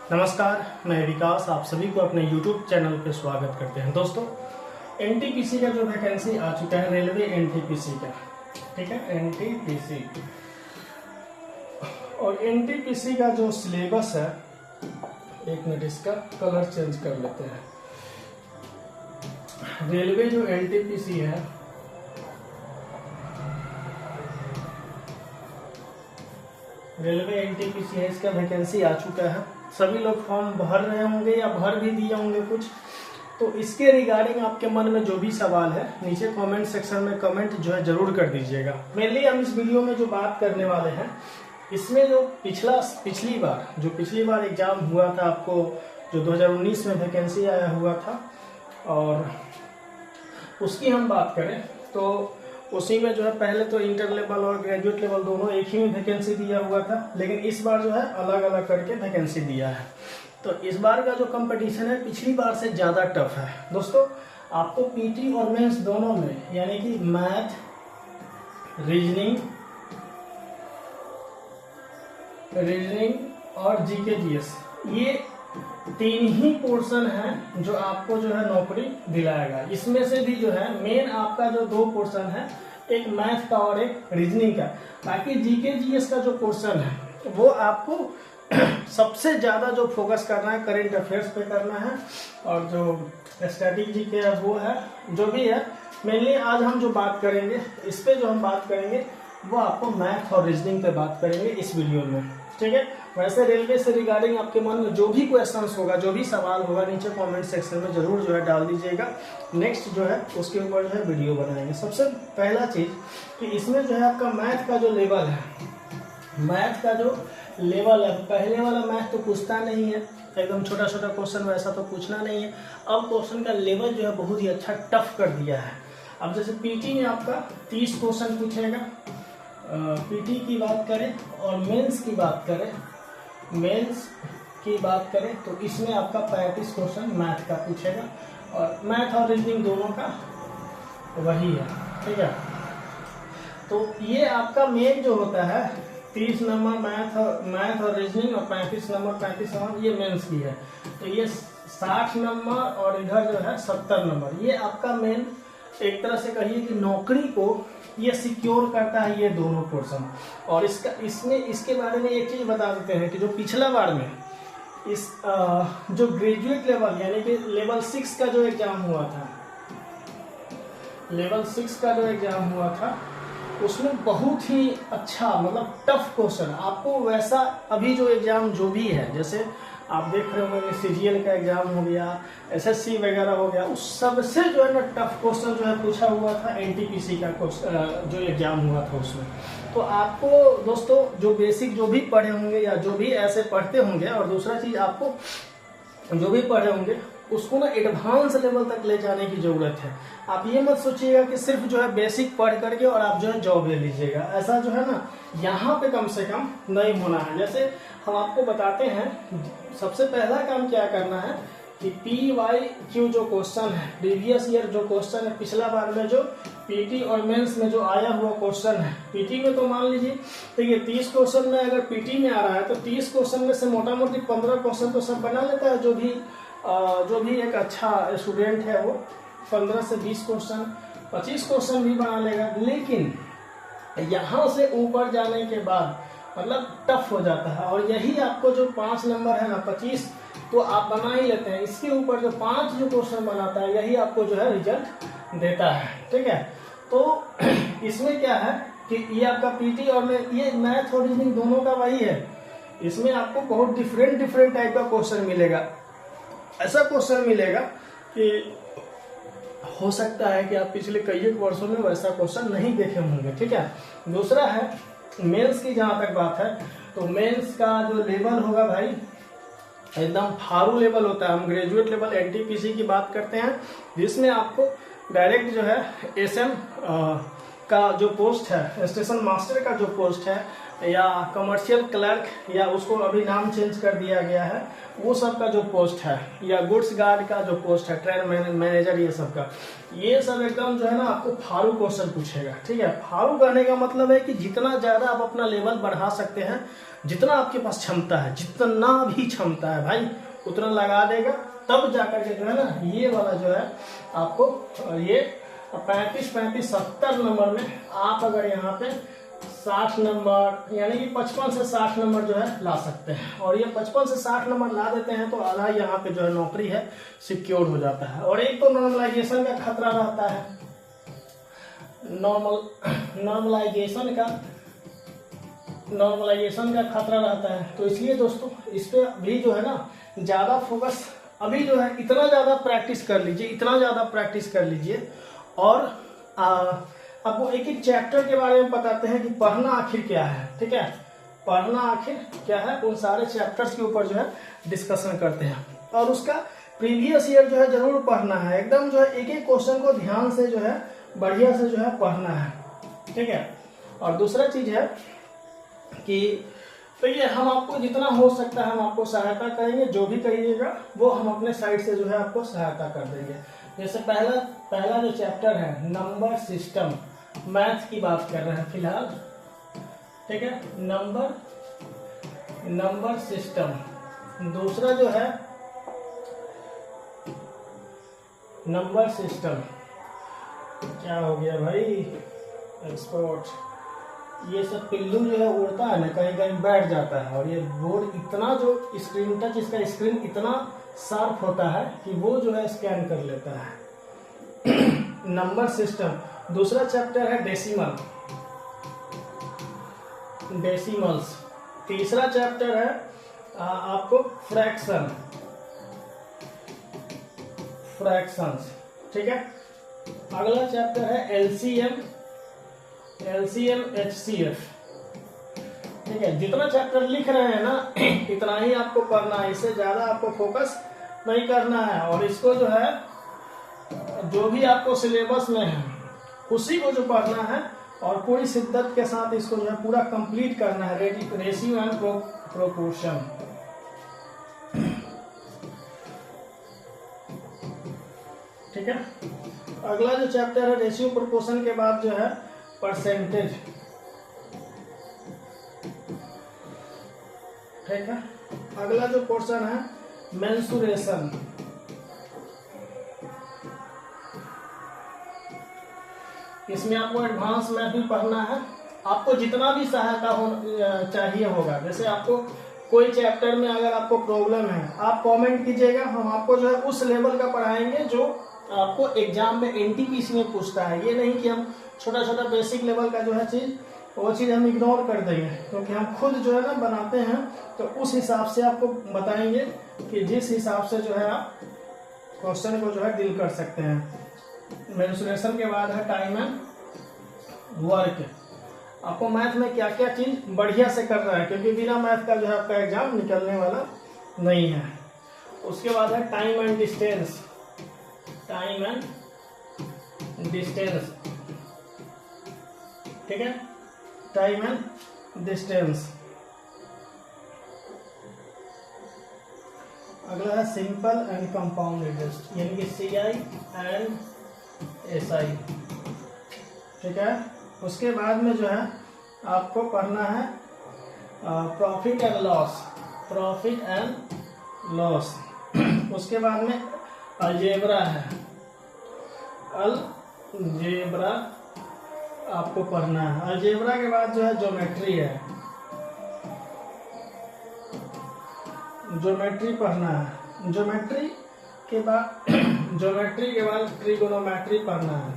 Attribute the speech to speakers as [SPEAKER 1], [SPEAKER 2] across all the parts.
[SPEAKER 1] नमस्कार, मैं विकास आप सभी को अपने YouTube चैनल पे स्वागत करते हैं। दोस्तों, एनटीपीसी का जो वैकेंसी आ चुका है रेलवे एनटीपीसी का, ठीक है, एनटीपीसी। और एनटीपीसी का जो सिलेबस है, एक मिनट इसका कलर चेंज कर लेते हैं। रेलवे जो एनटीपीसी है, रेलवे एनटीपीसी है, इसका वैकेंसी आ चुका है। सभी लोग फॉर्म भर रहे होंगे या भर भी दिए होंगे कुछ। तो इसके रिगार्डिंग आपके मन में जो भी सवाल है नीचे कमेंट सेक्शन में कमेंट जो है जरूर कर दीजिएगा। मेनली हम इस वीडियो में जो बात करने वाले हैं, इसमें जो पिछली बार एग्जाम हुआ था, आपको जो 2019 में वैकेंसी आया हुआ था, और उसकी हम बात करें तो उसी में जो है पहले तो इंटर लेवल और ग्रेजुएट लेवल दोनों एक ही में वैकेंसी दिया हुआ था, लेकिन इस बार जो है अलग अलग करके वैकेंसी दिया है। तो इस बार का जो कंपटीशन है पिछली बार से ज़्यादा टफ है। दोस्तों, आपको पीटी और मेंस दोनों में, यानी कि मैथ, रीजनिंग और जीके जीएस, ये 3 ही पोर्शन है जो आपको जो है नौकरी दिलाएगा। इसमें से भी जो है मेन आपका जो 2 पोर्शन है, एक मैथ का और एक रीजनिंग का। बाकी जीके जीएस का जो पोर्शन है वो आपको सबसे ज्यादा जो फोकस करना है करेंट अफेयर्स पे करना है, और जो स्टैटिक जीके है वो है, जो भी है। मेनली आज हम जो बात करेंगे, इस पे जो हम बात करेंगे वो आपको मैथ और रीजनिंग पे बात करेंगे इस वीडियो में, ठीक है। वैसे रेलवे से रिगार्डिंग आपके मन में जो भी क्वेश्चंस होगा, जो भी सवाल होगा, नीचे कमेंट सेक्शन में जरूर जो है डाल दीजिएगा। नेक्स्ट जो है उसके ऊपर जो है वीडियो बनाएंगे। सबसे पहला चीज कि इसमें जो है आपका मैथ का जो लेवल है, पहले वाला मैथ तो पूछता नहीं है, एकदम छोटा छोटा क्वेश्चन वैसा तो पूछना नहीं है। अब क्वेश्चन का लेवल जो है बहुत ही अच्छा टफ कर दिया है। अब जैसे पीटी में आपका 30 क्वेश्चन पूछेगा, पीटी की बात करें, और मेंस की बात करें तो इसमें आपका 35 क्वेश्चन मैथ का पूछेगा, और मैथ और रीजनिंग दोनों का वही है, ठीक है। तो ये आपका मेन जो होता है 30 नंबर मैथ और रीजनिंग, और 35 नंबर ये मेंस की है। तो ये 60 नंबर और इधर जो है 70 नंबर, ये आपका मेन एक तरह से कहिए कि नौकरी को ये सिक्योर करता है, ये दोनों पोर्शन। और इसके बारे में एक चीज बता देते हैं कि जो पिछला बार में जो ग्रेजुएट लेवल यानी कि लेवल 6 का जो एग्जाम हुआ था, उसमें बहुत ही अच्छा, मतलब टफ क्वेश्चन आपको, वैसा अभी जो एग्जाम जो भी है, जैसे आप देख रहे होंगे सीजीएल का एग्जाम हो गया, एसएससी वगैरह हो गया, उस सबसे जो है ना टफ क्वेश्चन जो है पूछा हुआ था एनटीपीसी का जो एग्जाम हुआ था उसमें। तो आपको दोस्तों जो बेसिक जो भी पढ़े होंगे या जो भी ऐसे पढ़ते होंगे, और दूसरा चीज आपको जो भी पढ़े होंगे उसको ना एडवांस लेवल तक ले जाने की जरूरत है। आप ये मत सोचिएगा कि सिर्फ जो है बेसिक पढ़ करके और आप जो है जॉब ले लीजिएगा, ऐसा जो है ना यहाँ पे कम से कम नहीं होना है। जैसे हम आपको बताते हैं, सबसे पहला काम क्या करना है कि PYQ जो क्वेश्चन है, प्रीवियस ईयर जो क्वेश्चन है, पिछला बार में जो पीटी और मेंस में जो आया हुआ क्वेश्चन है, पीटी में तो मान लीजिए देखिए 30 क्वेश्चन में अगर पीटी में आ रहा है तो 30 क्वेश्चन में से मोटा मोटी 15 क्वेश्चन तो सब बना लेता है। जो भी एक अच्छा स्टूडेंट है वो 15 से 20 क्वेश्चन, 25 क्वेश्चन भी बना लेगा। लेकिन यहाँ से ऊपर जाने के बाद मतलब टफ हो जाता है, और यही आपको जो 5 नंबर है ना, 25 तो आप बना ही लेते हैं। इसके ऊपर जो 5 जो क्वेश्चन बनाता है, यही आपको जो है रिजल्ट देता है, ठीक है। तो इसमें क्या है कि ये आपका पीटी और ये मैथ और रीजनिंग दोनों का वही है। इसमें आपको बहुत डिफरेंट टाइप का क्वेश्चन मिलेगा। ऐसा क्वेश्चन मिलेगा कि हो सकता है कि आप पिछले कई वर्षों में वैसा क्वेश्चन नहीं देखे होंगे, ठीक है। दूसरा है मेंस की, जहां तक बात है तो मेंस का जो लेवल होगा भाई एकदम फारू लेवल होता है। हम ग्रेजुएट लेवल एनटीपीसी की बात करते हैं, जिसमें आपको डायरेक्ट जो है एसएम का जो पोस्ट है, स्टेशन मास्टर का जो पोस्ट है, या कमर्शियल क्लर्क, या उसको अभी नाम चेंज कर दिया गया है, वो सब का जो पोस्ट है, या गुड्स गार्ड का जो पोस्ट है, ट्रेन मैनेजर, ये सब का, ये सब एकदम जो है ना आपको फारू क्वेश्चन पूछेगा। ठीक है, फारू कहने का मतलब है कि जितना ज्यादा आप अपना लेवल बढ़ा सकते हैं, जितना आपके पास क्षमता है, जितना भी क्षमता है भाई उतना लगा देगा, तब जाकर के जो है ना ये वाला जो है आपको ये 35, 70 नंबर में आप अगर यहाँ पे 60 नंबर यानी कि 55 से 60 नंबर जो है ला सकते हैं। और ये 55 से 60 नंबर ला देते हैं तो आधा यहाँ पे जो है नौकरी है सिक्योर हो जाता है। और एक तो नॉर्मलाइजेशन का खतरा रहता है, नॉर्मलाइजेशन का खतरा रहता है। तो इसलिए दोस्तों इस पे अभी जो है ना ज्यादा फोकस, अभी जो है इतना ज्यादा प्रैक्टिस कर लीजिए, और आपको एक एक चैप्टर के बारे में बताते हैं कि पढ़ना आखिर क्या है। ठीक है, पढ़ना आखिर क्या है, उन सारे चैप्टर्स के ऊपर जो है डिस्कशन करते हैं। और उसका प्रीवियस ईयर जो है जरूर पढ़ना है, एकदम जो है एक एक क्वेश्चन को ध्यान से जो है बढ़िया से जो है पढ़ना है। ठीक है, और दूसरा चीज है कि तो ये हम आपको जितना हो सकता है हम आपको सहायता करेंगे, जो भी कहिएगा वो हम अपने साइड से जो है आपको सहायता कर देंगे। जैसे पहला जो चैप्टर है नंबर सिस्टम, मैथ की बात कर रहे हैं फिलहाल। ठीक है, नंबर सिस्टम। दूसरा जो है नंबर सिस्टम, क्या हो गया भाई, एक्सपोर्ट, ये सब पिल्लू जो है उड़ता है ना, कहीं कहीं बैठ जाता है। और ये बोर्ड इतना जो स्क्रीन टच, इसका स्क्रीन इतना शार्प होता है कि वो जो है स्कैन कर लेता है। Number system. दूसरा चैप्टर है डेसिमल्स। तीसरा चैप्टर है आपको फ्रैक्शंस। ठीक है, अगला चैप्टर है एलसीएम HCF। ठीक है, जितना चैप्टर लिख रहे हैं ना इतना ही आपको पढ़ना है, इससे ज्यादा आपको फोकस नहीं करना है। और इसको जो है जो भी आपको सिलेबस में है उसी को जो पढ़ना है और पूरी शिद्दत के साथ इसको जो है पूरा कंप्लीट करना है। Ratio and proportion. ठीक है, अगला जो चैप्टर है रेशियो प्रोपोर्शन के बाद जो है परसेंटेज। ठीक है, अगला जो पोर्शन है मेंसुरेशन। इसमें आपको एडवांस मैथ भी पढ़ना है। आपको जितना भी सहायता चाहिए होगा, जैसे आपको कोई चैप्टर में अगर आपको प्रॉब्लम है आप कमेंट कीजिएगा, हम आपको जो है उस लेवल का पढ़ाएंगे जो आपको एग्जाम में एनटीपीसी में पूछता है। ये नहीं कि हम छोटा छोटा बेसिक लेवल का जो है वो चीज हम इग्नोर कर देंगे, क्योंकि हम खुद जो है ना बनाते हैं तो उस हिसाब से आपको बताएंगे कि जिस हिसाब से जो है आप क्वेश्चन को जो है डील कर सकते हैं। मेंसुरेशन के बाद है टाइम एंड वर्क। आपको मैथ में क्या क्या चीज बढ़िया से करना है, क्योंकि बिना मैथ का जो है आपका एग्जाम निकलने वाला नहीं है। उसके बाद है टाइम एंड डिस्टेंस। ठीक है, टाइम एंड डिस्टेंस। अगला है सिंपल एंड कंपाउंड इंटरेस्ट, यानी कि CI एंड SI। ठीक है, उसके बाद में जो है आपको पढ़ना है प्रॉफिट एंड लॉस। उसके बाद में अलजेब्रा है, अलजेब्रा आपको पढ़ना है। अलजेब्रा के बाद जो है ज्योमेट्री है, ज्योमेट्री पढ़ना है। ज्योमेट्री के बाद ट्रिगोनोमेट्री पढ़ना है।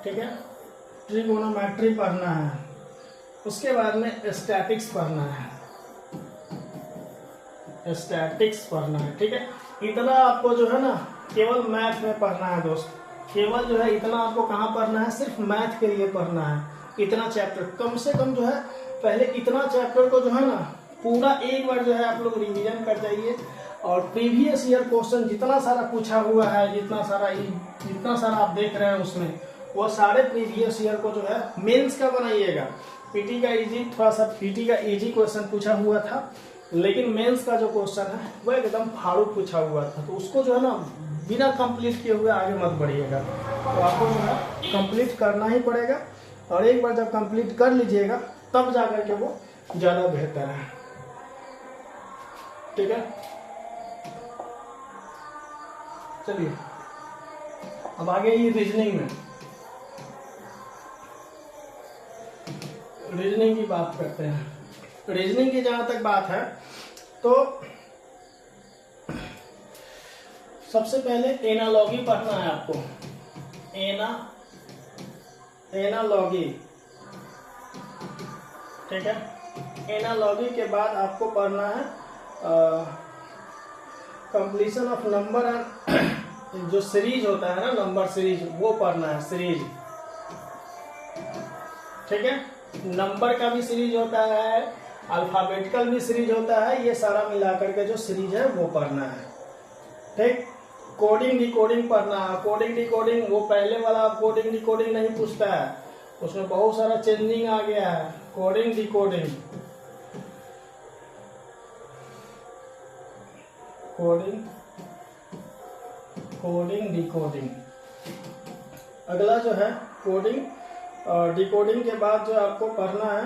[SPEAKER 1] ठीक है, ट्रिगोनोमेट्री पढ़ना है। उसके बाद में स्टैटिक्स पढ़ना है। ठीक है, इतना आपको जो है ना केवल मैथ में पढ़ना है दोस्त। केवल जो है इतना आपको कहाँ पढ़ना है, सिर्फ मैथ के लिए पढ़ना है। इतना चैप्टर कम से कम जो है पहले इतना चैप्टर को जो है ना पूरा एक बार जो है आप लोग रिवीजन कर जाइए। और प्रीवियस ईयर क्वेश्चन जितना सारा पूछा हुआ है, जितना सारा आप देख रहे हैं उसमें, वो सारे प्रीवियस ईयर को जो है मेंस का बनाइएगा। पीटी का इजी, थोड़ा सा पीटी का इजी क्वेश्चन पूछा हुआ था, लेकिन मेंस का जो क्वेश्चन है वो एकदम फाड़ू पूछा हुआ था, तो उसको जो है ना बिना कंप्लीट किए हुए आगे मत बढ़िएगा। तो आपको जो है कंप्लीट करना ही पड़ेगा, और एक बार जब कंप्लीट कर लीजिएगा तब जाकर के वो ज़्यादा बेहतर है। ठीक है, चलिए अब आगे ये रीजनिंग में, रीजनिंग की बात करते हैं। रीजनिंग की जहां तक बात है तो सबसे पहले एनालॉगी पढ़ना है आपको। एनालॉगी, ठीक है। एनालॉगी के बाद आपको पढ़ना है कंप्लीशन ऑफ नंबर एंड जो सीरीज होता है ना, नंबर सीरीज, वो पढ़ना है, सीरीज। ठीक है, नंबर का भी सीरीज होता है, अल्फाबेटिकल भी सीरीज होता है, ये सारा मिलाकर के जो सीरीज है वो पढ़ना है। ठीक, कोडिंग डिकोडिंग पढ़ना है। कोडिंग डिकोडिंग वो पहले वाला कोडिंग डिकोडिंग नहीं पूछता है, उसमें बहुत सारा चेंजिंग आ गया है। Coding decoding, coding decoding. अगला जो है कोडिंग और डिकोडिंग के बाद जो आपको पढ़ना है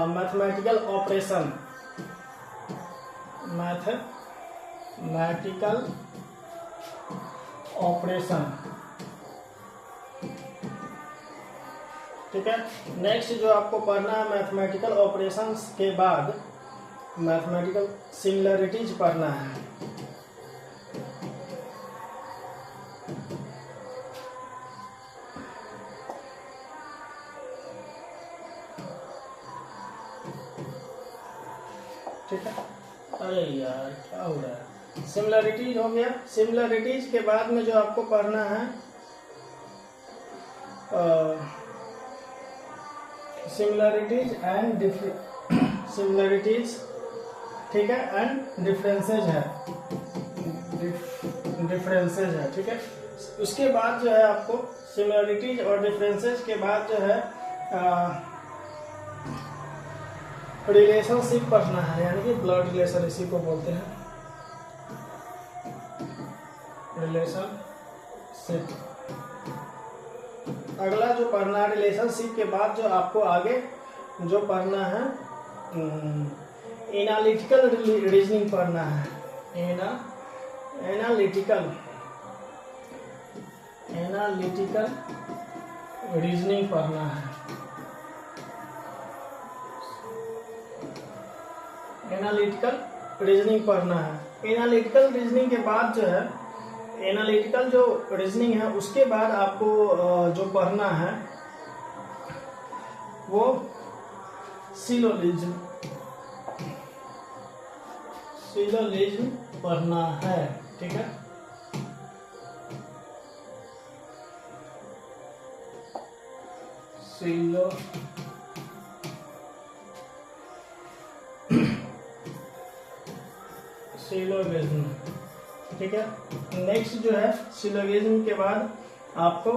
[SPEAKER 1] मैथमेटिकल ऑपरेशन। मैथमेटिकल ऑपरेशन, ठीक है। नेक्स्ट जो आपको पढ़ना है मैथमेटिकल ऑपरेशंस के बाद मैथमेटिकल सिमिलरिटीज पढ़ना है। ठीक है, अरे यार क्या हो रहा है। सिमिलरिटीज हो गया। सिमिलरिटीज के बाद में जो आपको पढ़ना है सिमिलरिटीज एंड सिमिलरिटीज, ठीक है, एंड डिफरेंसेज है, डिफरेंसेज है, ठीक है। उसके बाद जो है आपको सिमिलरिटीज और डिफरेंसेज के बाद जो है रिलेशनशिप पढ़ना है, यानी कि ब्लड रिलेशन इसी को बोलते हैं, रिलेशनशिप। अगला जो पढ़ना है रिलेशनशिप के बाद जो आपको आगे जो पढ़ना है एनालिटिकल रीजनिंग पढ़ना है। एनालिटिकल रीजनिंग पढ़ना है। एनालिटिकल रीजनिंग पढ़ना है। एनालिटिकल रीजनिंग के बाद जो है एनालिटिकल जो रीजनिंग है उसके बाद आपको जो पढ़ना है वो सिलोजिज्म पढ़ना है, ठीक है। सिलोगिज्म, ठीक है। नेक्स्ट जो है सिलोगिज्म के बाद आपको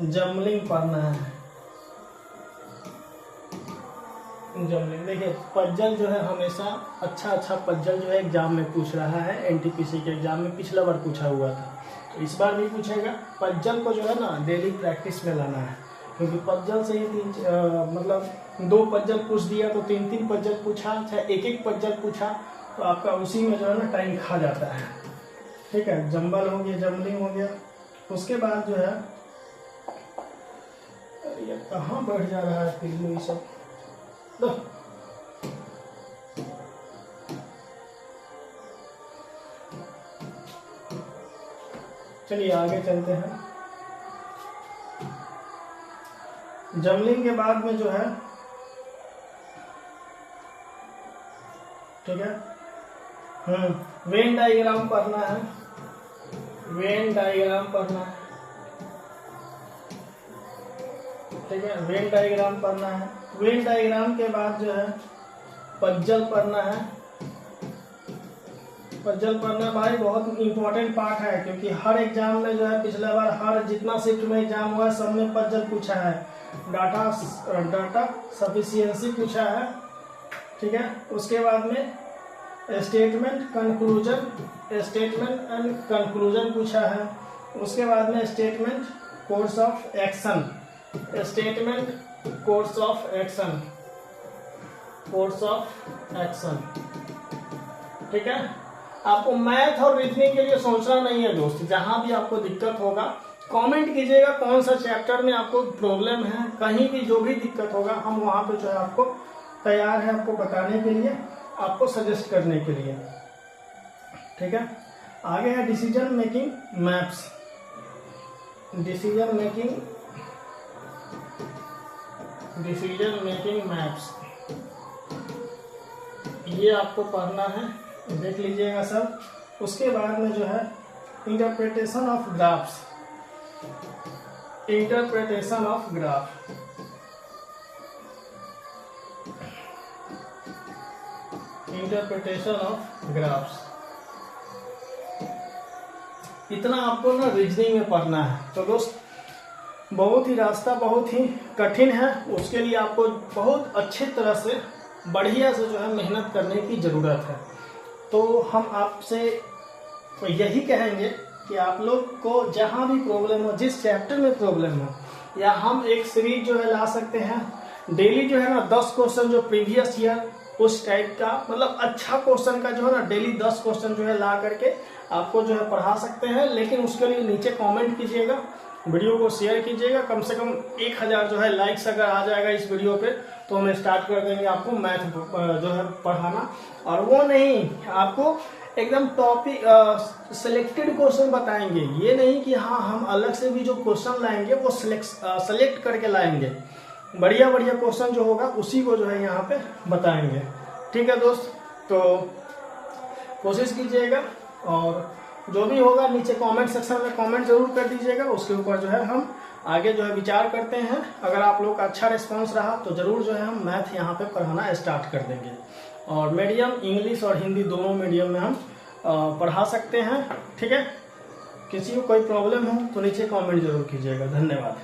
[SPEAKER 1] जमलिंग पढ़ना है। जमलिंग, देखिए पजल जो है हमेशा अच्छा पजल जो है एग्जाम में पूछ रहा है। एनटीपीसी के एग्जाम में पिछला बार पूछा हुआ था, तो इस बार भी पूछेगा। पजल को जो है ना डेली प्रैक्टिस में लाना है, क्योंकि पजल से ही मतलब 2 पजल पूछ दिया तो 3 पजल पूछा, चाहे 1 पजल पूछा, तो आपका उसी में जो है ना टाइम खा जाता है। ठीक है, जम्बल हो गया, जमलिंग हो गया। उसके बाद जो है ये कहाँ बढ़ जा रहा है पिल्लू ये सब। चलिए आगे चलते हैं। जमलिंग के बाद में जो है, ठीक है, वेन डायग्राम पढ़ना है। वेन डायग्राम पढ़ना है, ठीक है, वेन डायग्राम पढ़ना है। वेन डायग्राम के बाद जो है पजल पढ़ना है। पजल पढ़ना भाई बहुत इंपॉर्टेंट पार्ट है, क्योंकि हर एग्जाम में जो है पिछले बार हर जितना शिफ्ट में एग्जाम हुआ है सब में पजल पूछा है, डाटा सफिशिएंसी पूछा है, ठीक है। उसके बाद में स्टेटमेंट एंड कंक्लूजन पूछा है। उसके बाद में स्टेटमेंट कोर्स ऑफ एक्शन, ठीक है। आपको मैथ और रीजनिंग के लिए सोचना नहीं है दोस्त, जहां भी आपको दिक्कत होगा कमेंट कीजिएगा कौन सा चैप्टर में आपको प्रॉब्लम है, कहीं भी जो भी दिक्कत होगा हम वहां पे जो है आपको तैयार है आपको बताने के लिए, आपको सजेस्ट करने के लिए, ठीक है। आगे है डिसीजन मेकिंग मैप्स, ये आपको पढ़ना है, देख लीजिएगा सब। उसके बाद में जो है इंटरप्रिटेशन ऑफ ग्राफ्स, इतना आपको ना रीजनिंग में पढ़ना है। तो दोस्त बहुत ही रास्ता बहुत ही कठिन है, उसके लिए आपको बहुत अच्छी तरह से बढ़िया से जो है मेहनत करने की जरूरत है। तो हम आपसे तो यही कहेंगे कि आप लोग को जहां भी प्रॉब्लम हो, जिस चैप्टर में प्रॉब्लम हो, या हम एक सीरीज जो है ला सकते हैं डेली जो है ना 10 क्वेश्चन जो प्रीवियस ईयर उस टाइप का, मतलब अच्छा क्वेश्चन का जो है ना डेली 10 क्वेश्चन जो है ला करके आपको जो है पढ़ा सकते हैं। लेकिन उसके लिए नीचे कमेंट कीजिएगा, वीडियो को शेयर कीजिएगा, कम से कम 1000 जो है लाइक्स अगर आ जाएगा इस वीडियो पे तो हम स्टार्ट कर देंगे आपको मैथ जो है पढ़ाना। और वो नहीं, आपको एकदम टॉपिक सिलेक्टेड क्वेश्चन बताएंगे, ये नहीं कि हाँ हम अलग से भी जो क्वेश्चन लाएंगे वो सेलेक्ट करके लाएंगे, बढ़िया क्वेश्चन जो होगा उसी को जो है यहाँ पे बताएंगे, ठीक है दोस्त। तो कोशिश कीजिएगा और जो भी होगा नीचे कमेंट सेक्शन में कमेंट जरूर कर दीजिएगा, उसके ऊपर जो है हम आगे जो है विचार करते हैं। अगर आप लोग का अच्छा रिस्पांस रहा तो जरूर जो है हम मैथ यहाँ पे पढ़ाना स्टार्ट कर देंगे, और मीडियम इंग्लिश और हिंदी दोनों मीडियम में हम पढ़ा सकते हैं, ठीक है। किसी को कोई प्रॉब्लम हो तो नीचे कमेंट जरूर कीजिएगा। धन्यवाद।